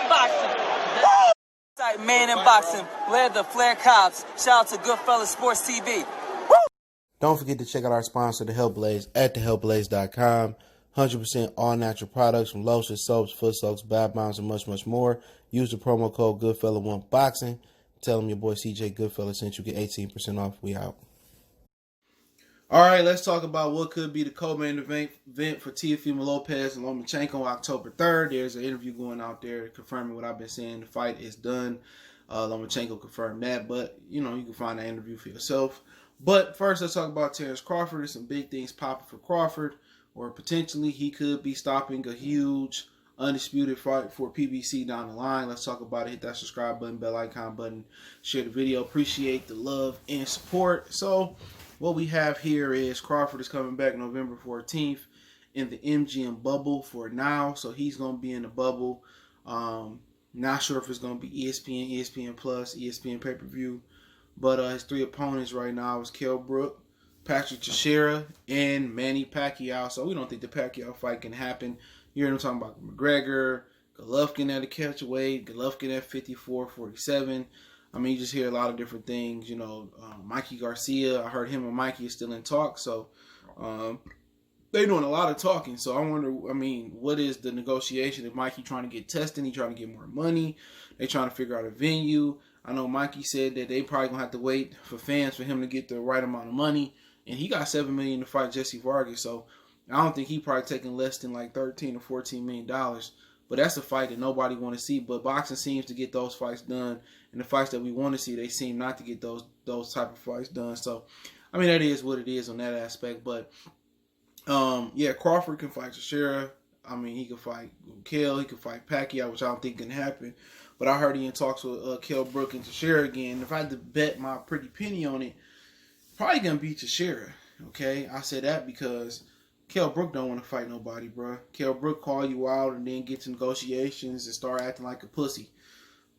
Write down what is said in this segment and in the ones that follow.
boxing. Man in boxing, led the Flair Cops. Shout out to Goodfellas Sports TV. Woo! Don't forget to check out our sponsor, The Health Blaze, at thehealthblaze.com. 100% all natural products from lotions, soaps, foot soaks, bath bombs, and much, much more. Use the promo code Goodfella1Boxing. Tell them your boy CJ Goodfella sent you, get 18% off. We out. All right, let's talk about what could be the co-main event for Teofimo Lopez and Lomachenko on October 3rd. There's an interview going out there confirming what I've been saying. The fight is done. Lomachenko confirmed that, but, you can find that interview for yourself. But first, let's talk about Terence Crawford. There's some big things popping for Crawford, or potentially he could be stopping a huge, undisputed fight for PBC down the line. Let's talk about it. Hit that subscribe button, bell icon button, share the video. Appreciate the love and support. So, what we have here is Crawford is coming back November 14th in the MGM bubble for now. So he's going to be in the bubble. Not sure if it's going to be ESPN, ESPN Plus, ESPN pay-per-view. But his three opponents right now is Kell Brook, Patrick Teixeira, and Manny Pacquiao. So we don't think the Pacquiao fight can happen. You hear them talking about McGregor, Golovkin at a catchweight, Golovkin at 54-47. I mean, you just hear a lot of different things. Mikey Garcia, I heard him and Mikey is still in talks. So they're doing a lot of talking. So I wonder, what is the negotiation? If Mikey trying to get tested, he trying to get more money. They trying to figure out a venue. I know Mikey said that they probably going to have to wait for fans for him to get the right amount of money. And he got $7 million to fight Jesse Vargas. So I don't think he probably taking less than like $13 or $14 million. But that's a fight that nobody want to see. But boxing seems to get those fights done. And the fights that we want to see, they seem not to get those type of fights done. So, that is what it is on that aspect. But, Crawford can fight Teixeira. He can fight Kell. He can fight Pacquiao, which I don't think can happen. But I heard he in talks with Kell Brook and Teixeira again. If I had to bet my pretty penny on it, probably going to be Teixeira. Okay? I say that because Kell Brook don't want to fight nobody, bro. Kell Brook call you out and then get to negotiations and start acting like a pussy.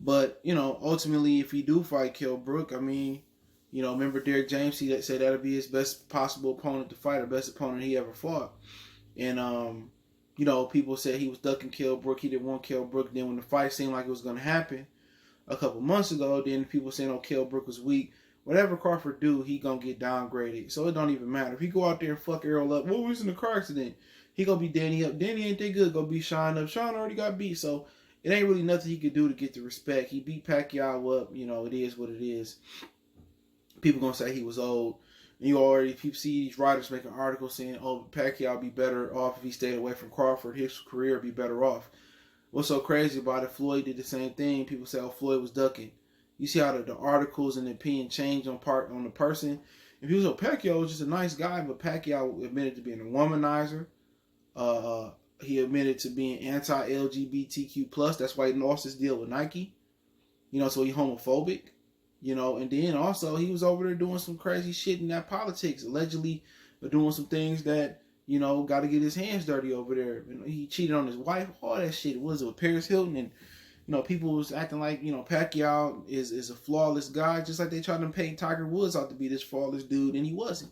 But, ultimately, if he do fight Kell Brook, remember Derek James, he said that'll be his best possible opponent to fight, or best opponent he ever fought. And, people said he was ducking Kell Brook. He didn't want Kell Brook. Then when the fight seemed like it was going to happen a couple months ago, then people saying, Kell Brook was weak. Whatever Crawford do, he going to get downgraded. So it don't even matter. If he go out there and fuck Errol up, what was in the car accident? He going to be Danny up. Danny ain't that good. Go beat Sean up. Sean already got beat. So it ain't really nothing he could do to get the respect. He beat Pacquiao up. It is what it is. People going to say he was old. And people see these writers making articles saying, Pacquiao be better off if he stayed away from Crawford. His career would be better off. What's so crazy about it, Floyd did the same thing. People say, Floyd was ducking. You see how the articles and the opinion change on the person. If he was Pacquiao was just a nice guy, but Pacquiao admitted to being a womanizer. He admitted to being anti-LGBTQ+. That's why he lost his deal with Nike. So he homophobic. And then also he was over there doing some crazy shit in that politics, allegedly doing some things that, got to get his hands dirty over there. He cheated on his wife, all that shit. Was it with Paris Hilton? And, people was acting like, Pacquiao is a flawless guy, just like they tried to paint Tiger Woods out to be this flawless dude, and he wasn't.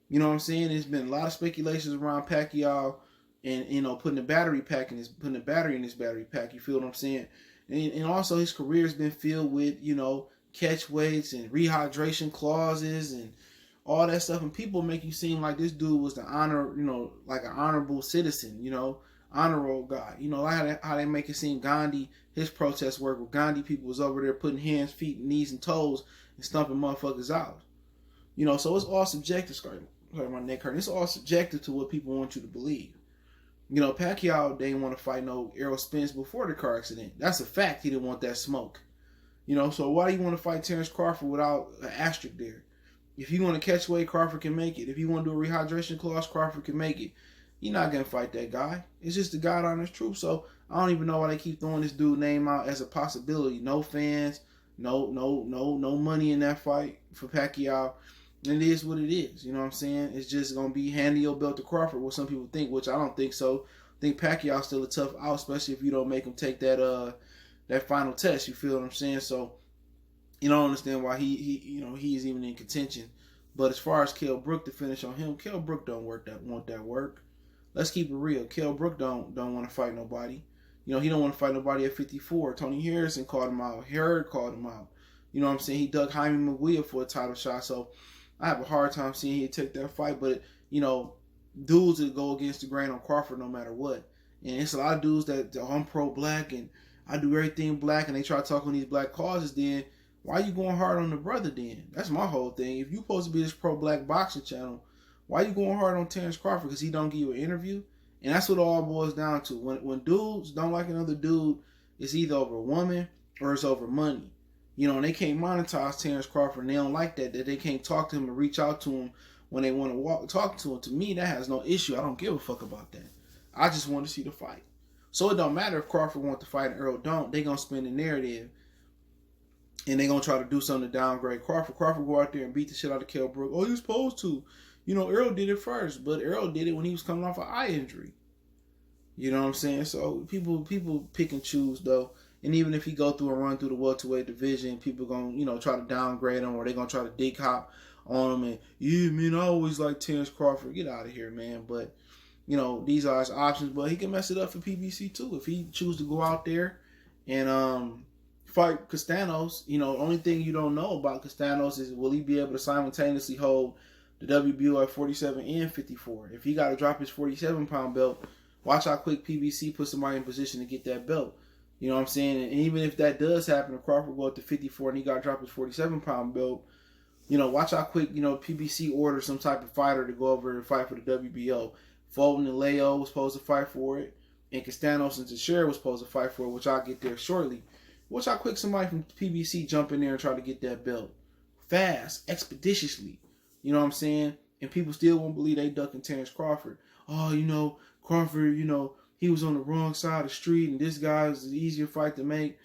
You know what I'm saying? There's been a lot of speculations around Pacquiao and, putting a battery in his battery pack. You feel what I'm saying? And also his career has been filled with, catch weights and rehydration clauses and all that stuff. And people make you seem like this dude was like an honorable citizen, honorable guy. How they make it seem Gandhi, his protest work with Gandhi, people was over there putting hands, feet, knees, and toes and stumping motherfuckers out. So it's all subjective. Sorry, my neck hurting. It's all subjective to what people want you to believe. Pacquiao didn't want to fight no Errol Spence before the car accident. That's a fact. He didn't want that smoke. So why do you want to fight Terence Crawford without an asterisk there? If you want to catch weight, Crawford can make it. If you want to do a rehydration clause, Crawford can make it. You're not going to fight that guy. It's just the God honest truth. So I don't even know why they keep throwing this dude's name out as a possibility. No fans, no money in that fight for Pacquiao. And it is what it is. You know what I'm saying? It's just going to be handing your belt to Crawford, what some people think, which I don't think so. I think Pacquiao's still a tough out, especially if you don't make him take that final test. You feel what I'm saying? So you don't understand why he is even in contention. But as far as Kell Brook to finish on him, Kell Brook don't want that work. Let's keep it real. Kell Brook don't want to fight nobody. You know, he don't want to fight nobody at 54. Tony Harrison called him out. Herod called him out. You know what I'm saying? He dug Jaime Maguire for a title shot. So I have a hard time seeing he take that fight. But, you know, dudes that go against the grain on Crawford no matter what. And it's a lot of dudes that I'm pro-black and I do everything black, and they try to talk on these black causes. Then why you going hard on the brother then? That's my whole thing. If you supposed to be this pro-black boxing channel, why you going hard on Terence Crawford? Because he don't give you an interview? And that's what it all boils down to. When dudes don't like another dude, it's either over a woman or it's over money. You know, and they can't monetize Terence Crawford, and they don't like that they can't talk to him and reach out to him when they want to talk to him. To me, that has no issue. I don't give a fuck about that. I just want to see the fight. So it don't matter if Crawford wants to fight and Earl don't. They going to spin the narrative, and they going to try to do something to downgrade Crawford. Crawford go out there and beat the shit out of Kell Brook. Oh, you're supposed to. You know, Earl did it first, but Earl did it when he was coming off an eye injury. You know what I'm saying? So people pick and choose, though. And even if he go through and run through the welterweight division, people going to, you know, try to downgrade him, or they going to try to dig hop on him. And, yeah, man, I always like Terence Crawford. Get out of here, man. But, you know, these are his options. But he can mess it up for PBC, too. If he choose to go out there and fight Castaño, you know, the only thing you don't know about Castaño is will he be able to simultaneously hold the WBO at 47 and 54. If he got to drop his 47-pound belt, watch how quick PBC puts somebody in position to get that belt. You know what I'm saying? And even if that does happen, if Crawford go up to 54 and he got to drop his 47-pound belt, you know, watch how quick, you know, PBC orders some type of fighter to go over and fight for the WBO. Fulton and Leo was supposed to fight for it, and Castaño and Teixeira was supposed to fight for it, which I'll get there shortly. Watch how quick somebody from PBC jump in there and try to get that belt. Fast, expeditiously. You know what I'm saying? And people still won't believe they ducking Terence Crawford. Oh, you know, Crawford, you know, he was on the wrong side of the street, and this guy is an easier fight to make.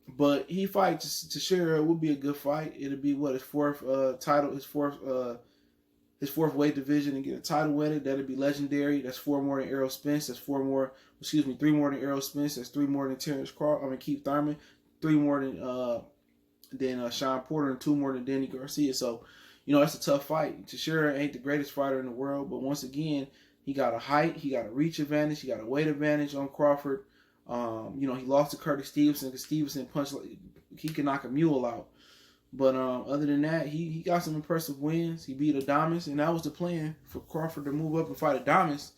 But he fights Teixeira. It would be a good fight. It'll be his fourth title, his fourth weight division, and get a title with it. That'd be legendary. That's 4 more than Errol Spence. That's 3 more than Errol Spence. That's 3 more than Keith Thurman. 3 more than Sean Porter, and 2 more than Danny Garcia. So, you know, that's a tough fight. Teixeira ain't the greatest fighter in the world, but once again, he got a height, he got a reach advantage, he got a weight advantage on Crawford. You know, he lost to Curtis Stevenson because Stevenson punched like he can knock a mule out. But other than that, he got some impressive wins. He beat Adames, and that was the plan for Crawford to move up and fight Adames.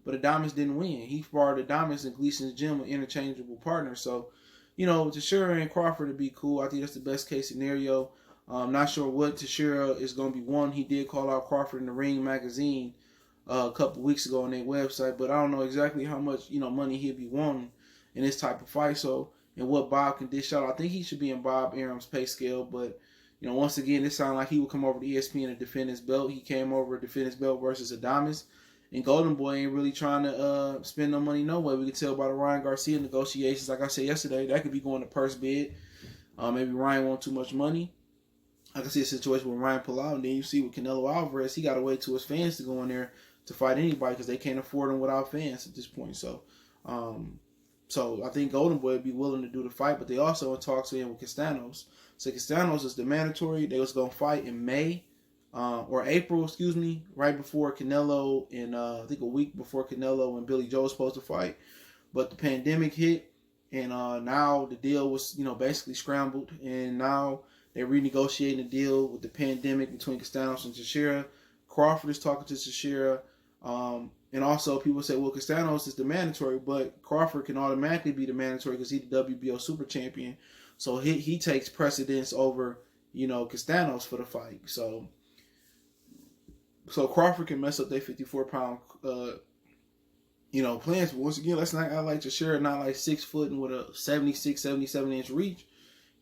But Adames didn't win. He borrowed Adames and Gleason's gym, an interchangeable partner. So, you know, Teixeira and Crawford would be cool. I think that's the best case scenario. I'm not sure what Teixeira is going to be won. He did call out Crawford in the Ring magazine a couple weeks ago on their website, but I don't know exactly how much, you know, money he'll be wanting in this type of fight. So, and what Bob can dish out, I think he should be in Bob Arum's pay scale. But, you know, once again, it sounded like he would come over to ESPN and defend his belt. He came over to defend his belt versus Adames. And Golden Boy ain't really trying to spend no money no way. We can tell by the Ryan Garcia negotiations. Like I said yesterday, that could be going to purse bid. Maybe Ryan want too much money. I can see a situation where Ryan pull out, and then you see with Canelo Alvarez, he got to wait to his fans to go in there to fight anybody because they can't afford him without fans at this point. So, so I think Golden Boy would be willing to do the fight, but they also in talks with Castaño. So Castaño is the mandatory. They was going to fight in May or April, right before Canelo, and I think a week before Canelo and Billy Joe was supposed to fight. But the pandemic hit, and now the deal was, you know, basically scrambled, and now they're renegotiating the deal with the pandemic between Castaño and Teixeira. Crawford is talking to Teixeira. And also people say, well, Castaño is the mandatory, but Crawford can automatically be the mandatory because he's the WBO super champion. So he takes precedence over, you know, Castaño for the fight. So Crawford can mess up their 54-pound, you know, plans. But once again, let's not act like Teixeira not like 6 foot and with a 76, 77-inch reach.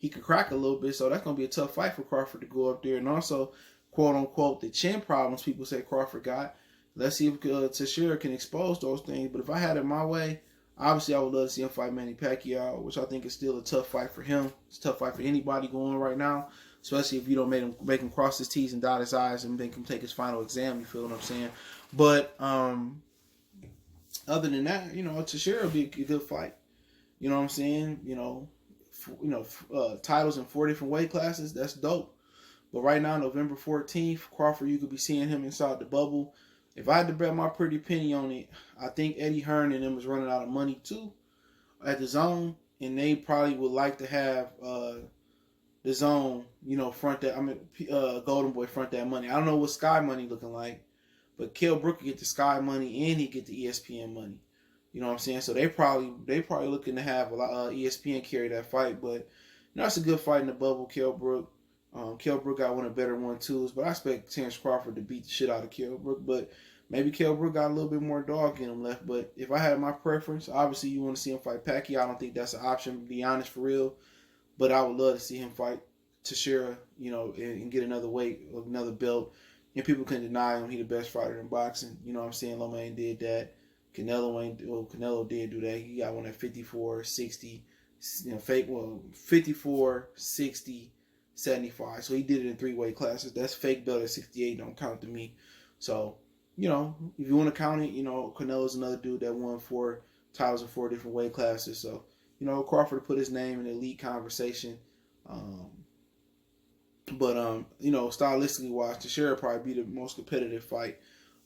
He could crack a little bit, so that's going to be a tough fight for Crawford to go up there. And also, quote-unquote, the chin problems people say Crawford got. Let's see if Teixeira can expose those things. But if I had it my way, obviously I would love to see him fight Manny Pacquiao, which I think is still a tough fight for him. It's a tough fight for anybody going right now, especially if you don't make him cross his T's and dot his I's and make him take his final exam, you feel what I'm saying? But other than that, you know, Teixeira would be a good fight. You know what I'm saying? You know, titles in 4 different weight classes, that's dope. But right now, November 14th, Crawford, you could be seeing him inside the bubble. If I had to bet my pretty penny on it, I think Eddie Hearn and them is running out of money too. at the Zone, and they probably would like to have the Zone, front that. Golden Boy front that money. I don't know what Sky Money looking like, but Kell Brook get the Sky money and he get the ESPN money. You know what I'm saying? So they probably looking to have a lot ESPN carry that fight, but that's a good fight in the bubble. Kell Brook. Kell Brook got one of the better 1-2s, but I expect Terence Crawford to beat the shit out of Kell Brook. But maybe Kell Brook got a little bit more dog in him left. But if I had my preference, obviously you want to see him fight Pacquiao. I don't think that's an option, to be honest, for real. But I would love to see him fight Teixeira, and get another weight, another belt. And people can deny him. He the best fighter in boxing. You know what I'm saying? Loma ain't did that. Canelo did do that. He got one at 54, 60, 54, 60, 75. So he did it in 3 weight classes. That's fake belt at 68. Don't count to me. So, if you want to count it, Canelo's another dude that won 4 titles in 4 different weight classes. So, Crawford put his name in the elite conversation. Stylistically wise, Teixeira probably be the most competitive fight.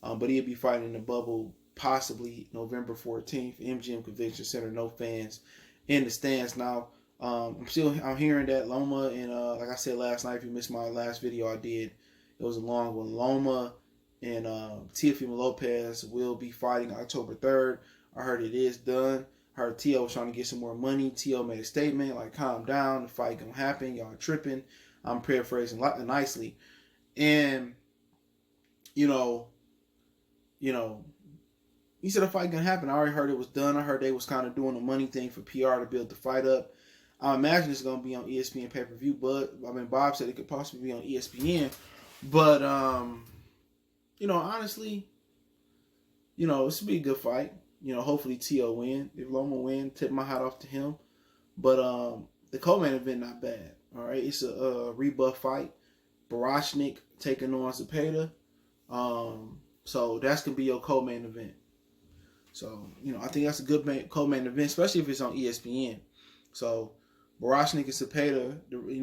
But he'll be fighting in the bubble possibly November 14th, MGM Convention Center, no fans in the stands. Now, I'm hearing that Loma and like I said last night, if you missed my last video I did, it was a long one. Loma and Teofimo Lopez will be fighting October 3rd. I heard it is done. I heard Teo was trying to get some more money. Teo made a statement like, calm down, the fight gonna happen, y'all tripping. I'm paraphrasing nicely. And he said the fight gonna happen. I already heard it was done. I heard they was kind of doing a money thing for PR to build the fight up. I imagine it's gonna be on ESPN pay-per-view, but Bob said it could possibly be on ESPN. But honestly, this would be a good fight. Hopefully Tio win. If Loma win, tip my hat off to him. But the co-main event not bad. All right, it's a rebuff fight. Baranchik taking on Zepeda. So that's gonna be your co-main event. So I think that's a good co-main event, especially if it's on ESPN. So Baranchik and Zepeda,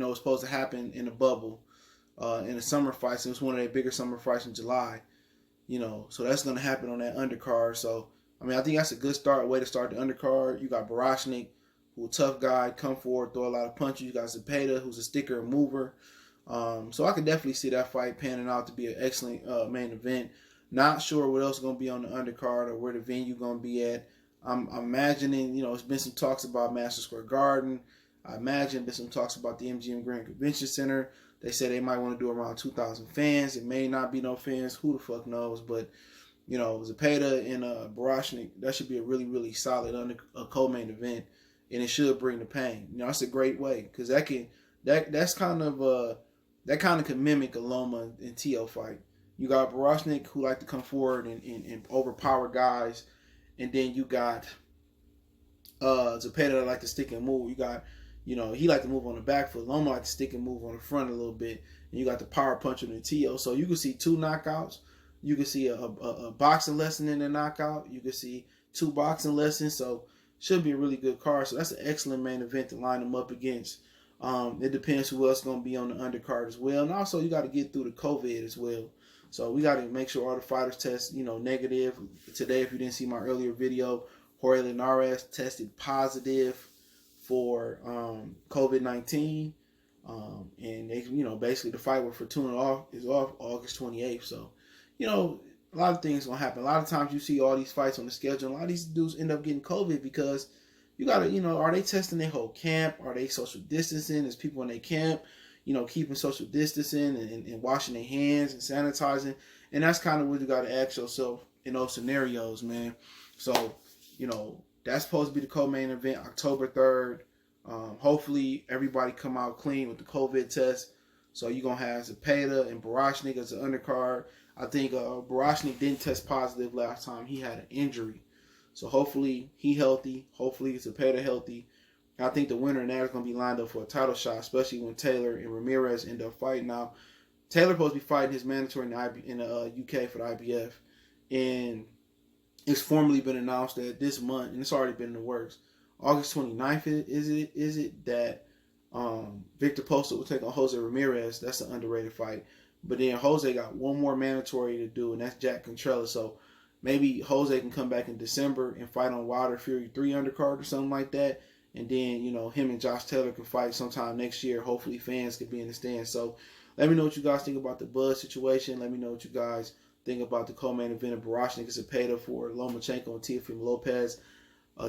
was supposed to happen in the bubble, in the summer fights. It was one of their bigger summer fights in July. So that's gonna happen on that undercard. So I think that's a good way to start the undercard. You got Baranchik, who's a tough guy, come forward, throw a lot of punches. You got Zepeda, who's a sticker and mover. So I could definitely see that fight panning out to be an excellent main event. Not sure what else is going to be on the undercard or where the venue going to be at. I'm imagining, it's been some talks about Madison Square Garden. I imagine there's some talks about the MGM Grand Convention Center. They said they might want to do around 2,000 fans. It may not be no fans. Who the fuck knows? But, Zepeda and Baranchik, that should be a really, really solid co-main event. And it should bring the pain. That's a great way. Because that kind of can mimic a Loma and Tio fight. You got Baranchik, who like to come forward and overpower guys. And then you got Zepeda that like to stick and move. You got, he like to move on the back foot. Loma like to stick and move on the front a little bit. And you got the power puncher and Tio. So you can see 2 knockouts. You can see a boxing lesson in the knockout. You can see 2 boxing lessons. So should be a really good card. So that's an excellent main event to line them up against. It depends who else is going to be on the undercard as well. And also you got to get through the COVID as well. So we got to make sure all the fighters test, negative. Today, if you didn't see my earlier video, Jorge Linares tested positive for COVID-19. And they, basically the fight with Fortuna is off August 28th. So, a lot of things going to happen. A lot of times you see all these fights on the schedule. And a lot of these dudes end up getting COVID because you got to, are they testing their whole camp? Are they social distancing? Is people in their camp? Keeping social distancing and washing their hands and sanitizing. And that's kind of what you got to ask yourself in those scenarios, man. So, that's supposed to be the co-main event, October 3rd. Hopefully, everybody come out clean with the COVID test. So, you're going to have Zepeda and Baranchik as an undercard. I think Baranchik didn't test positive last time. He had an injury. So, hopefully, he healthy. Hopefully, Zepeda healthy. I think the winner in that is going to be lined up for a title shot, especially when Taylor and Ramirez end up fighting. Now, Taylor supposed to be fighting his mandatory in the UK for the IBF, and it's formally been announced that this month, and it's already been in the works, August 29th is it that Victor Posta will take on Jose Ramirez. That's an underrated fight. But then Jose got one more mandatory to do, and that's Jack Contrella. So maybe Jose can come back in December and fight on Wilder Fury 3 undercard or something like that. And then, him and Josh Taylor can fight sometime next year. Hopefully fans can be in the stands. So let me know what you guys think about the Buzz situation. Let me know what you guys think about the co-main event of Baranchik and Zepeda for Lomachenko and Teofimo Lopez.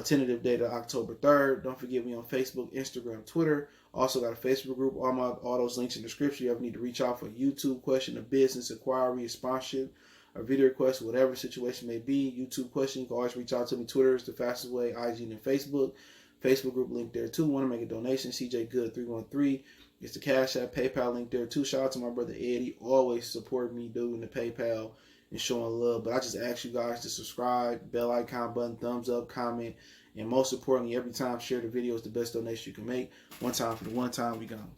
Tentative date of October 3rd. Don't forget me on Facebook, Instagram, Twitter. Also got a Facebook group. All those links in the description. You ever need to reach out for a YouTube question, a business inquiry, a sponsorship, a video request, whatever situation may be. YouTube question, you can always reach out to me. Twitter is the fastest way. IG and Facebook. Facebook group link there too. Want to make a donation? CJ Good 313. It's the Cash App, PayPal link there too. Shout out to my brother Eddie. Always support me doing the PayPal and showing love. But I just ask you guys to subscribe, bell icon button, thumbs up, comment, and most importantly, every time share the video is the best donation you can make. One time for the one time, we gone.